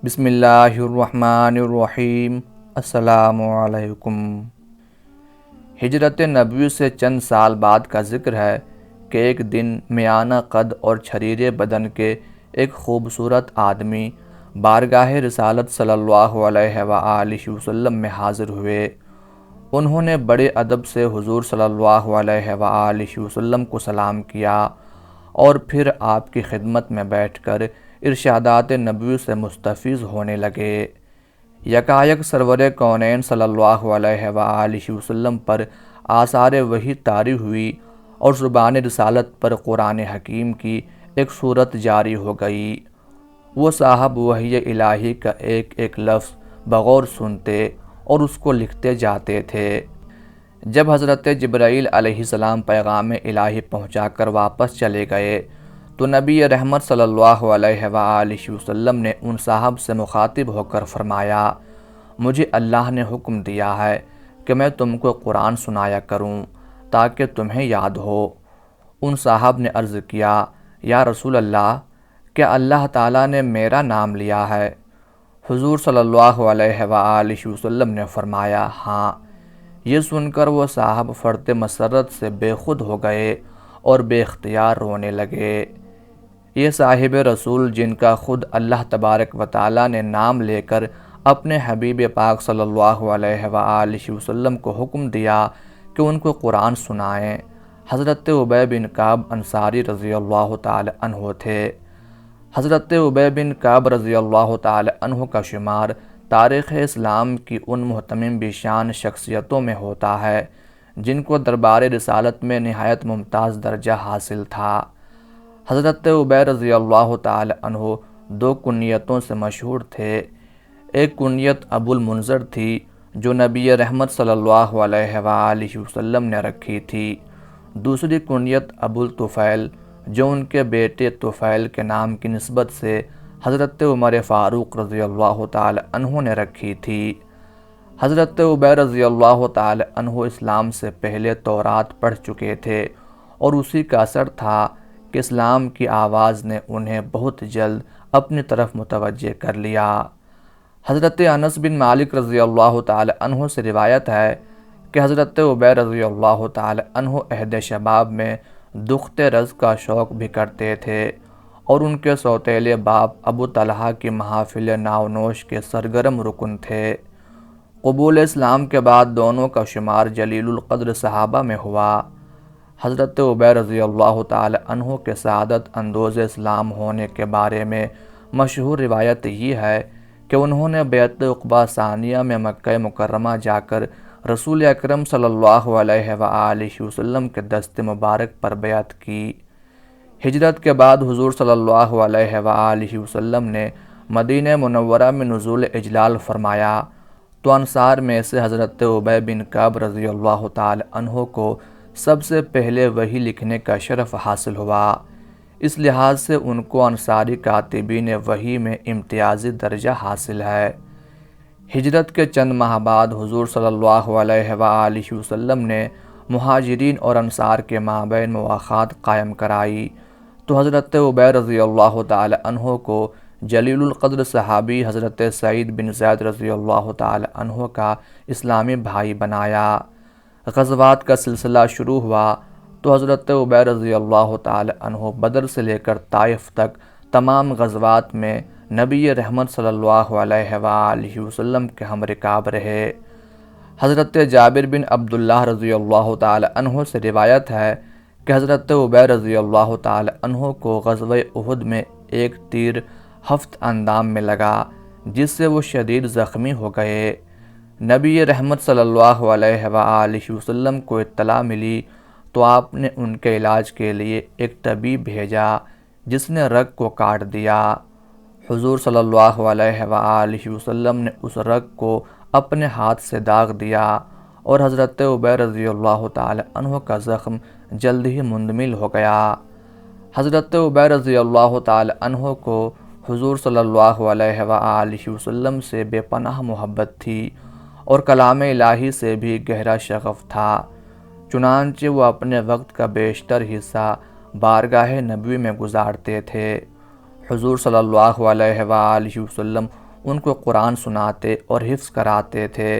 بسم اللہ الرحمن الرحیم۔ السلام علیکم۔ ہجرت نبوی سے چند سال بعد کا ذکر ہے کہ ایک دن میانہ قد اور چھریرے بدن کے ایک خوبصورت آدمی بارگاہ رسالت صلی اللہ علیہ وآلہ وسلم میں حاضر ہوئے۔ انہوں نے بڑے ادب سے حضور صلی اللہ علیہ وآلہ وسلم کو سلام کیا اور پھر آپ کی خدمت میں بیٹھ کر ارشادات نبوی سے مستفیض ہونے لگے۔ یکایک سرور کونین صلی اللہ علیہ وآلہ وسلم پر آثار وحی طاری ہوئی اور زبان رسالت پر قرآن حکیم کی ایک صورت جاری ہو گئی۔ وہ صاحب وحی الہی کا ایک ایک لفظ بغور سنتے اور اس کو لکھتے جاتے تھے۔ جب حضرت جبرائیل علیہ السلام پیغام الہی پہنچا کر واپس چلے گئے تو نبی رحمت صلی اللہ علیہ وآلہ وسلم نے ان صاحب سے مخاطب ہو کر فرمایا، مجھے اللہ نے حکم دیا ہے کہ میں تم کو قرآن سنایا کروں تاکہ تمہیں یاد ہو۔ ان صاحب نے عرض کیا، یا رسول اللہ، کیا اللہ تعالیٰ نے میرا نام لیا ہے؟ حضور صلی اللہ علیہ وآلہ وسلم نے فرمایا، ہاں۔ یہ سن کر وہ صاحب فرط مسرت سے بے خود ہو گئے اور بے اختیار رونے لگے۔ یہ صاحب رسول جن کا خود اللہ تبارک و تعالیٰ نے نام لے کر اپنے حبیب پاک صلی اللہ علیہ وآلہ وسلم کو حکم دیا کہ ان کو قرآن سنائیں، حضرت ابی بن کعب انصاری رضی اللہ تعالی عنہ تھے۔ حضرت ابی بن کعب رضی اللہ تعالی عنہ کا شمار تاریخ اسلام کی ان محتمم بشان شخصیتوں میں ہوتا ہے جن کو دربار رسالت میں نہایت ممتاز درجہ حاصل تھا۔ حضرت ابی رضی اللہ تعالی عنہ دو کنیتوں سے مشہور تھے۔ ایک کنیت ابو المنذر تھی جو نبی رحمت صلی اللہ علیہ وآلہ وسلم نے رکھی تھی۔ دوسری کنیت ابو الطفیل جو ان کے بیٹے طفیل کے نام کی نسبت سے حضرت عمر فاروق رضی اللہ تعالی عنہ نے رکھی تھی۔ حضرت ابی رضی اللہ تعالی عنہ اسلام سے پہلے تورات پڑھ چکے تھے اور اسی کا اثر تھا کہ اسلام کی آواز نے انہیں بہت جلد اپنی طرف متوجہ کر لیا۔ حضرت انس بن مالک رضی اللہ تعالی عنہ سے روایت ہے کہ حضرت ابی رضی اللہ تعالی عنہ عہد شباب میں دخت رز کا شوق بھی کرتے تھے اور ان کے سوتیلے باپ ابو طلحہ کی محافل ناو نوش کے سرگرم رکن تھے۔ قبول اسلام کے بعد دونوں کا شمار جلیل القدر صحابہ میں ہوا۔ حضرت ابی رضی اللہ تعالی عنہ کے سعادت اندوز اسلام ہونے کے بارے میں مشہور روایت یہ ہے کہ انہوں نے بیعت عقبہ ثانیہ میں مکہ مکرمہ جا کر رسول اکرم صلی اللہ علیہ وآلہ وسلم کے دست مبارک پر بیعت کی۔ ہجرت کے بعد حضور صلی اللہ علیہ وآلہ وسلم نے مدینہ منورہ میں نزول اجلال فرمایا تو انصار میں سے حضرت ابی بن کعب رضی اللہ تعالی عنہ کو سب سے پہلے وحی لکھنے کا شرف حاصل ہوا۔ اس لحاظ سے ان کو انصاری کاتبین وحی میں امتیازی درجہ حاصل ہے۔ ہجرت کے چند ماہ بعد حضور صلی اللہ علیہ وآلہ وسلم نے مہاجرین اور انصار کے مابین مواخات قائم کرائی تو حضرت ابی رضی اللہ تعالی عنہ کو جلیل القدر صحابی حضرت سعید بن زید رضی اللہ تعالی عنہ کا اسلامی بھائی بنایا۔ غزوات کا سلسلہ شروع ہوا تو حضرت ابی رضی اللہ تعالی عنہ بدر سے لے کر طائف تک تمام غزوات میں نبی رحمت صلی اللہ علیہ وآلہ وسلم کے ہم رکاب رہے۔ حضرت جابر بن عبداللہ رضی اللہ تعالی عنہ سے روایت ہے کہ حضرت ابی رضی اللہ تعالی عنہ کو غزوہ احد میں ایک تیر ہفت اندام میں لگا جس سے وہ شدید زخمی ہو گئے۔ نبی رحمت صلی اللہ علیہ وآلہ وسلم کو اطلاع ملی تو آپ نے ان کے علاج کے لیے ایک طبیب بھیجا جس نے رگ کو کاٹ دیا۔ حضور صلی اللہ علیہ وآلہ وسلم نے اس رگ کو اپنے ہاتھ سے داغ دیا اور حضرت ابی رضی اللہ تعالی عنہ کا زخم جلد ہی مندمل ہو گیا۔ حضرت ابی رضی اللہ تعالی عنہ کو حضور صلی اللہ علیہ وآلہ وسلم سے بے پناہ محبت تھی اور کلام الہی سے بھی گہرا شغف تھا، چنانچہ وہ اپنے وقت کا بیشتر حصہ بارگاہ نبوی میں گزارتے تھے۔ حضور صلی اللہ علیہ وآلہ وسلم ان کو قرآن سناتے اور حفظ کراتے تھے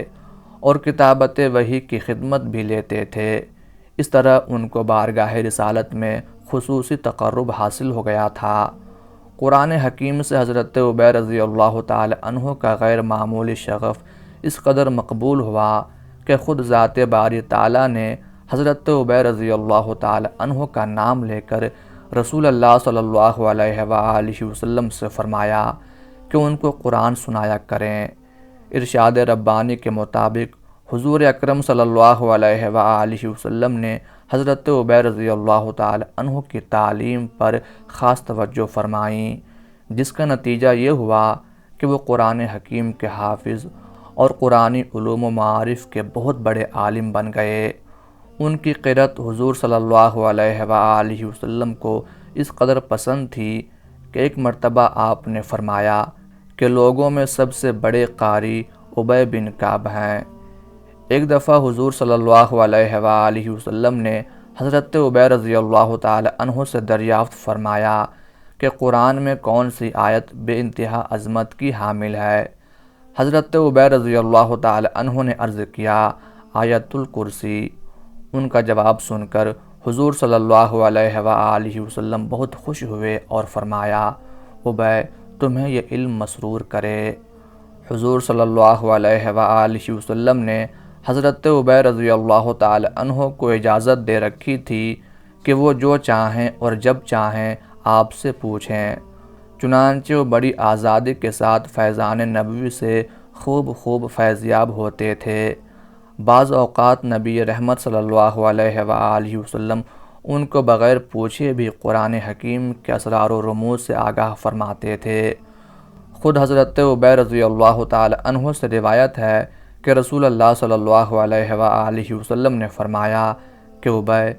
اور کتابت وحی کی خدمت بھی لیتے تھے۔ اس طرح ان کو بارگاہ رسالت میں خصوصی تقرب حاصل ہو گیا تھا۔ قرآن حکیم سے حضرت عبیر رضی اللہ تعالی عنہ کا غیر معمولی شغف اس قدر مقبول ہوا کہ خود ذات باری تعالیٰ نے حضرت عبیر رضی اللہ تعالی عنہ کا نام لے کر رسول اللہ صلی اللہ علیہ وآلہ وسلم سے فرمایا کہ ان کو قرآن سنایا کریں۔ ارشاد ربانی کے مطابق حضور اکرم صلی اللہ علیہ وآلہ وسلم نے حضرت عبیر رضی اللہ تعالی عنہ کی تعلیم پر خاص توجہ فرمائیں، جس کا نتیجہ یہ ہوا کہ وہ قرآن حکیم کے حافظ اور قرآنی علوم و معارف کے بہت بڑے عالم بن گئے۔ ان کی قرأت حضور صلی اللہ علیہ وآلہ وسلم کو اس قدر پسند تھی کہ ایک مرتبہ آپ نے فرمایا کہ لوگوں میں سب سے بڑے قاری ابی بن کعب ہیں۔ ایک دفعہ حضور صلی اللہ علیہ وآلہ وسلم نے حضرت عبیر رضی اللہ تعالی عنہ سے دریافت فرمایا کہ قرآن میں کون سی آیت بے انتہا عظمت کی حامل ہے؟ حضرت عبیر رضی اللہ تعالی عنہ نے عرض کیا، آیت الکرسی۔ ان کا جواب سن کر حضور صلی اللہ علیہ وآلہ وسلم بہت خوش ہوئے اور فرمایا، عبی تمہیں یہ علم مسرور کرے۔ حضور صلی اللہ علیہ وآلہ وسلم نے حضرت عبیر رضی اللہ تعالی عنہ کو اجازت دے رکھی تھی کہ وہ جو چاہیں اور جب چاہیں آپ سے پوچھیں۔ چنانچہ وہ بڑی آزادی کے ساتھ فیضان نبوی سے خوب فیضیاب ہوتے تھے۔ بعض اوقات نبی رحمت صلی اللہ علیہ وآلہ وسلم ان کو بغیر پوچھے بھی قرآن حکیم کے اسرار و رموز سے آگاہ فرماتے تھے۔ خود حضرت عبیر رضی اللہ تعالی عنہ سے روایت ہے کہ رسول اللہ صلی اللہ علیہ وآلہ وسلم نے فرمایا کہ عبی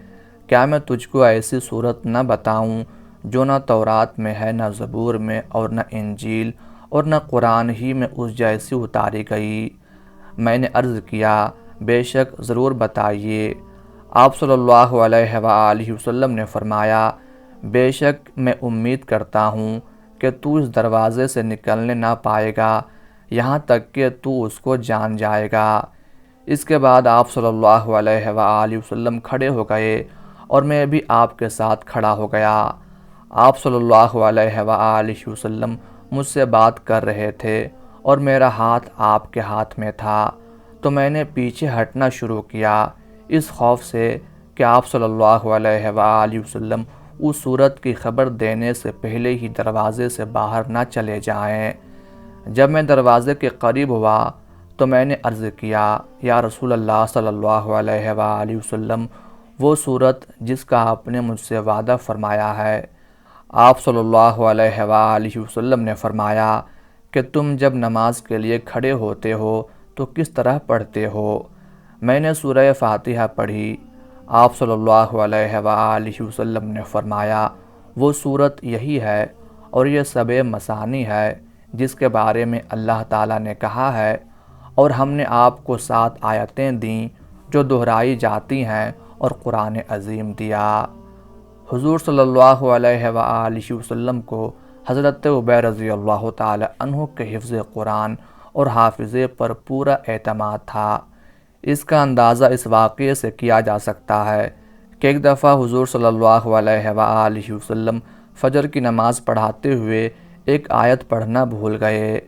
کیا میں تجھ کو ایسی صورت نہ بتاؤں جو نہ تورات میں ہے، نہ زبور میں، اور نہ انجیل، اور نہ قرآن ہی میں اس جیسی اتاری گئی؟ میں نے عرض کیا، بے شک ضرور بتائیے۔ آپ صلی اللہ علیہ وآلہ وسلم نے فرمایا، بے شک میں امید کرتا ہوں کہ تو اس دروازے سے نکلنے نہ پائے گا یہاں تک کہ تو اس کو جان جائے گا۔ اس کے بعد آپ صلی اللہ علیہ وآلہ وسلم کھڑے ہو گئے اور میں بھی آپ کے ساتھ کھڑا ہو گیا۔ آپ صلی اللہ علیہ وآلہ وسلم مجھ سے بات کر رہے تھے اور میرا ہاتھ آپ کے ہاتھ میں تھا، تو میں نے پیچھے ہٹنا شروع کیا اس خوف سے کہ آپ صلی اللہ علیہ وآلہ وسلم اس صورت کی خبر دینے سے پہلے ہی دروازے سے باہر نہ چلے جائیں۔ جب میں دروازے کے قریب ہوا تو میں نے عرض کیا، یا رسول اللہ صلی اللہ علیہ وآلہ وسلم، وہ صورت جس کا آپ نے مجھ سے وعدہ فرمایا ہے۔ آپ صلی اللہ علیہ وآلہ وسلم نے فرمایا کہ تم جب نماز کے لیے کھڑے ہوتے ہو تو کس طرح پڑھتے ہو؟ میں نے سورہ فاتحہ پڑھی۔ آپ صلی اللہ علیہ وآلہ وسلم نے فرمایا، وہ صورت یہی ہے اور یہ سب مثانی ہے جس کے بارے میں اللہ تعالیٰ نے کہا ہے، اور ہم نے آپ کو 7 آیتیں دیں جو دہرائی جاتی ہیں اور قرآن عظیم دیا۔ حضور صلی اللہ علیہ وآلہ وسلم کو حضرت عبیر رضی اللہ تعالی عنہ کے حفظ قرآن اور حافظے پر پورا اعتماد تھا۔ اس کا اندازہ اس واقعے سے کیا جا سکتا ہے کہ ایک دفعہ حضور صلی اللہ علیہ وآلہ وسلم فجر کی نماز پڑھاتے ہوئے ایک آیت پڑھنا بھول گئے۔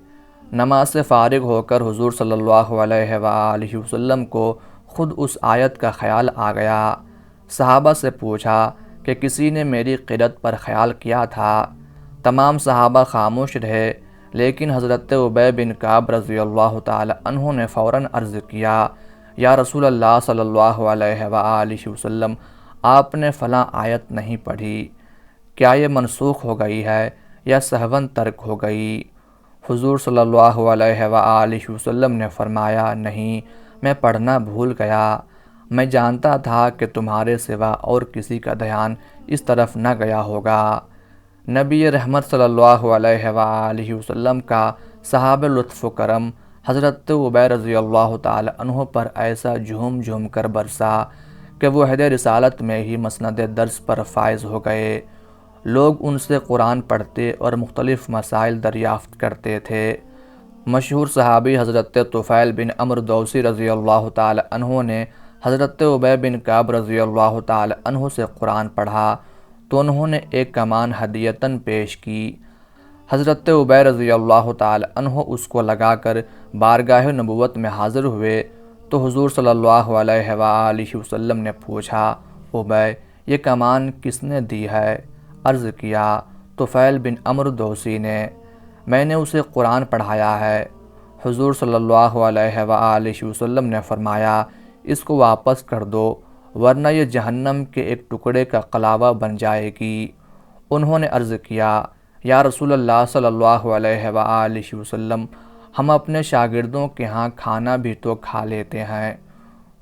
نماز سے فارغ ہو کر حضور صلی اللہ علیہ وآلہ وسلم کو خود اس آیت کا خیال آ گیا۔ صحابہ سے پوچھا کہ کسی نے میری قرأت پر خیال کیا تھا؟ تمام صحابہ خاموش رہے، لیکن حضرت ابی بن کعب رضی اللہ تعالی عنہ نے فوراً عرض کیا، یا رسول اللہ صلی اللہ علیہ وآلہ وسلم، آپ نے فلاں آیت نہیں پڑھی، کیا یہ منسوخ ہو گئی ہے یا سہواً ترک ہو گئی؟ حضور صلی اللہ علیہ وآلہ وسلم نے فرمایا، نہیں، میں پڑھنا بھول گیا، میں جانتا تھا کہ تمہارے سوا اور کسی کا دھیان اس طرف نہ گیا ہوگا۔ نبی رحمت صلی اللہ علیہ وآلہ وسلم کا صحاب لطف و کرم حضرت عبیر رضی اللہ تعالی عنہ پر ایسا جھوم کر برسا کہ وہ عہد رسالت میں ہی مسند درس پر فائز ہو گئے۔ لوگ ان سے قرآن پڑھتے اور مختلف مسائل دریافت کرتے تھے۔ مشہور صحابی حضرت طفیل بن عمرو دوسی رضی اللہ تعالی عنہ نے حضرت ابی بن کعب رضی اللہ تعالی عنہ سے قرآن پڑھا تو انہوں نے ایک کمان ہدیتاً پیش کی۔ حضرت ابی رضی اللہ تعالی عنہ اس کو لگا کر بارگاہ نبوت میں حاضر ہوئے تو حضور صلی اللہ علیہ وآلہ وسلم نے پوچھا، ابی یہ کمان کس نے دی ہے؟ عرض کیا، طفیل بن عمرو دوسی نے، میں نے اسے قرآن پڑھایا ہے۔ حضور صلی اللہ علیہ وآلہ وسلم نے فرمایا، اس کو واپس کر دو ورنہ یہ جہنم کے ایک ٹکڑے کا قلاوہ بن جائے گی۔ انہوں نے عرض کیا، یا رسول اللہ صلی اللہ علیہ وآلہ وسلم، ہم اپنے شاگردوں کے ہاں کھانا بھی تو کھا لیتے ہیں۔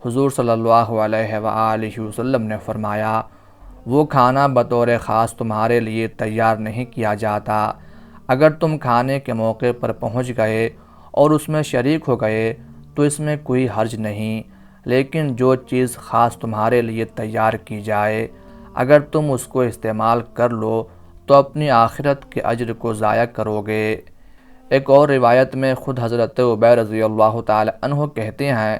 حضور صلی اللہ علیہ وآلہ وسلم نے فرمایا، وہ کھانا بطور خاص تمہارے لیے تیار نہیں کیا جاتا، اگر تم کھانے کے موقع پر پہنچ گئے اور اس میں شریک ہو گئے تو اس میں کوئی حرج نہیں، لیکن جو چیز خاص تمہارے لیے تیار کی جائے اگر تم اس کو استعمال کر لو تو اپنی آخرت کے اجر کو ضائع کرو گے۔ ایک اور روایت میں خود حضرت ابی رضی اللہ تعالی عنہ کہتے ہیں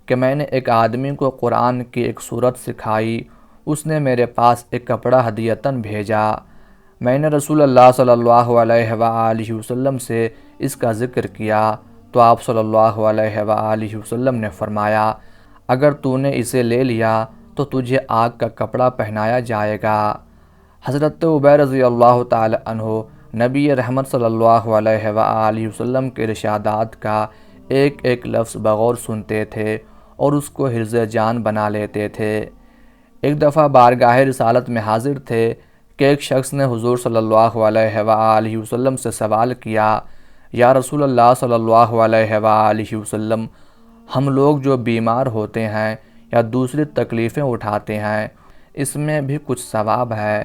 کہ میں نے ایک آدمی کو قرآن کی ایک سورت سکھائی، اس نے میرے پاس ایک کپڑا ہدیتاً بھیجا۔ میں نے رسول اللہ صلی اللہ علیہ وآلہ وسلم سے اس کا ذکر کیا تو آپ صلی اللہ علیہ وآلہ وسلم نے فرمایا، اگر تو نے اسے لے لیا تو تجھے آگ کا کپڑا پہنایا جائے گا۔ حضرت ابی رضی اللہ تعالی عنہ نبی رحمت صلی اللہ علیہ وآلہ وسلم کے ارشادات کا ایک ایک لفظ بغور سنتے تھے اور اس کو حرز جان بنا لیتے تھے۔ ایک دفعہ بارگاہ رسالت میں حاضر تھے کہ ایک شخص نے حضور صلی اللہ علیہ وآلہ وسلم سے سوال کیا، یا رسول اللہ صلی اللہ علیہ وآلہ وسلم، ہم لوگ جو بیمار ہوتے ہیں یا دوسری تکلیفیں اٹھاتے ہیں اس میں بھی کچھ ثواب ہے؟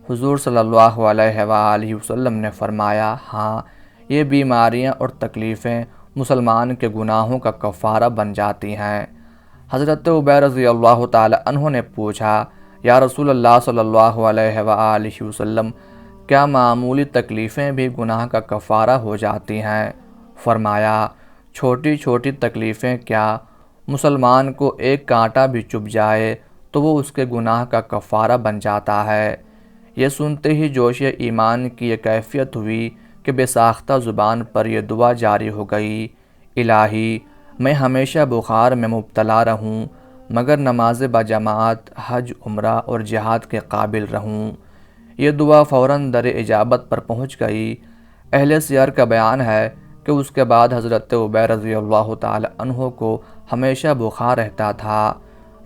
حضور صلی اللہ علیہ وآلہ وسلم نے فرمایا، ہاں، یہ بیماریاں اور تکلیفیں مسلمان کے گناہوں کا کفارہ بن جاتی ہیں۔ حضرت ابی رضی اللہ تعالی عنہ نے پوچھا، یا رسول اللہ صلی اللہ علیہ وآلہ وسلم، کیا معمولی تکلیفیں بھی گناہ کا کفارہ ہو جاتی ہیں؟ فرمایا، چھوٹی چھوٹی تکلیفیں کیا، مسلمان کو ایک کانٹا بھی چبھ جائے تو وہ اس کے گناہ کا کفارہ بن جاتا ہے۔ یہ سنتے ہی جوش ایمان کی یہ کیفیت ہوئی کہ بے ساختہ زبان پر یہ دعا جاری ہو گئی، الہی میں ہمیشہ بخار میں مبتلا رہوں مگر نماز بجماعت، حج، عمرہ اور جہاد کے قابل رہوں۔ یہ دعا فوراً در اجابت پر پہنچ گئی۔ اہل سیر کا بیان ہے کہ اس کے بعد حضرت ابی رضی اللہ تعالی عنہ کو ہمیشہ بخار رہتا تھا،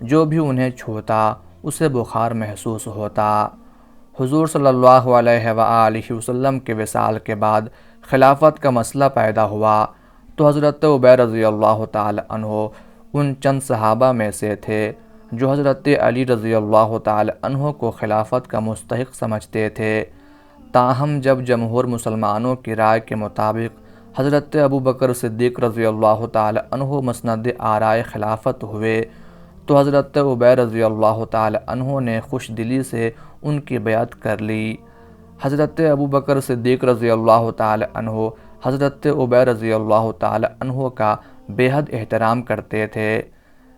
جو بھی انہیں چھوتا اسے بخار محسوس ہوتا۔ حضور صلی اللہ علیہ وآلہ وسلم کے وصال کے بعد خلافت کا مسئلہ پیدا ہوا تو حضرت ابی رضی اللہ تعالی عنہ ان چند صحابہ میں سے تھے جو حضرت علی رضی اللہ تعالی عنہ کو خلافت کا مستحق سمجھتے تھے۔ تاہم جب جمہور مسلمانوں کی رائے کے مطابق حضرت ابوبکر صدیق رضی اللہ تعالی عنہ مسند آرائے خلافت ہوئے تو حضرت ابی رضی اللہ تعالی عنہ نے خوش دلی سے ان کی بیعت کر لی۔ حضرت ابوبکر صدیق رضی اللہ تعالی عنہ حضرت ابی رضی اللہ تعالی عنہ کا بے حد احترام کرتے تھے۔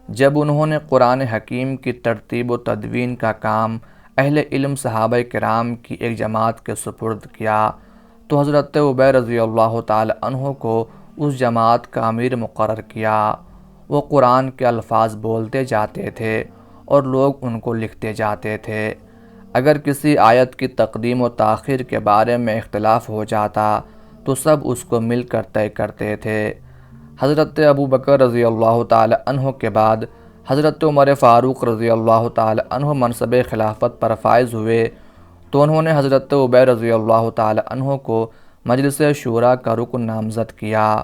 جب انہوں نے قرآن حکیم کی ترتیب و تدوین کا کام اہل علم صحابہ کرام کی ایک جماعت کے سپرد کیا تو حضرت ابی رضی اللہ تعالی عنہ کو اس جماعت کا امیر مقرر کیا۔ وہ قرآن کے الفاظ بولتے جاتے تھے اور لوگ ان کو لکھتے جاتے تھے۔ اگر کسی آیت کی تقدیم و تاخیر کے بارے میں اختلاف ہو جاتا تو سب اس کو مل کر طے کرتے تھے۔ حضرت ابوبکر رضی اللہ تعالی عنہ کے بعد حضرت عمر فاروق رضی اللہ تعالی عنہ منصب خلافت پر فائز ہوئے تو انہوں نے حضرت ابی رضی اللہ تعالی عنہ کو مجلس شورا کا رکن نامزد کیا۔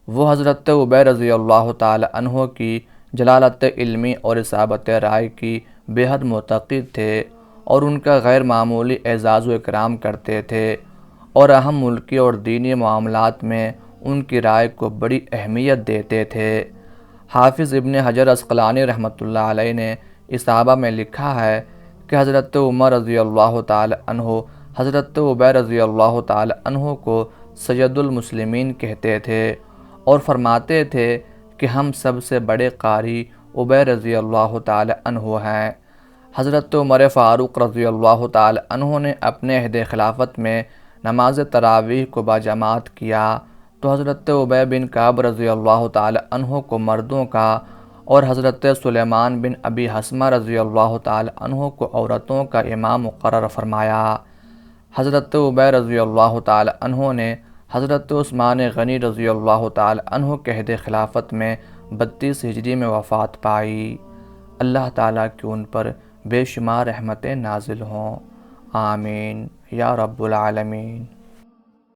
وہ حضرت ابی رضی اللہ تعالی عنہ کی جلالت علمی اور اصابت رائے کی بے حد معتقد تھے اور ان کا غیر معمولی اعزاز و اکرام کرتے تھے اور اہم ملکی اور دینی معاملات میں ان کی رائے کو بڑی اہمیت دیتے تھے۔ حافظ ابن حجر عسقلانی رحمۃ اللہ علیہ نے اصابہ میں لکھا ہے کہ حضرت عمر رضی اللہ تعالی عنہ حضرت ابی رضی اللہ تعالی عنہ کو سید المسلمین کہتے تھے اور فرماتے تھے کہ ہم سب سے بڑے قاری ابی رضی اللہ تعالی عنہ ہیں۔ حضرت عمر فاروق رضی اللہ تعالی عنہ نے اپنے عہد خلافت میں نماز تراویح کو باجماعت کیا تو حضرت ابی بن کعب رضی اللہ تعالی عنہ کو مردوں کا اور حضرت سلیمان بن ابی حسمہ رضی اللہ تعالی عنہ کو عورتوں کا امام مقرر فرمایا۔ حضرت ابی رضی اللہ تعالی عنہ نے حضرت عثمان غنی رضی اللہ تعالی عنہ کے عہد خلافت میں 32 ہجری میں وفات پائی۔ اللہ تعالیٰ کی ان پر بے شمار رحمتیں نازل ہوں، آمین یا رب العالمین۔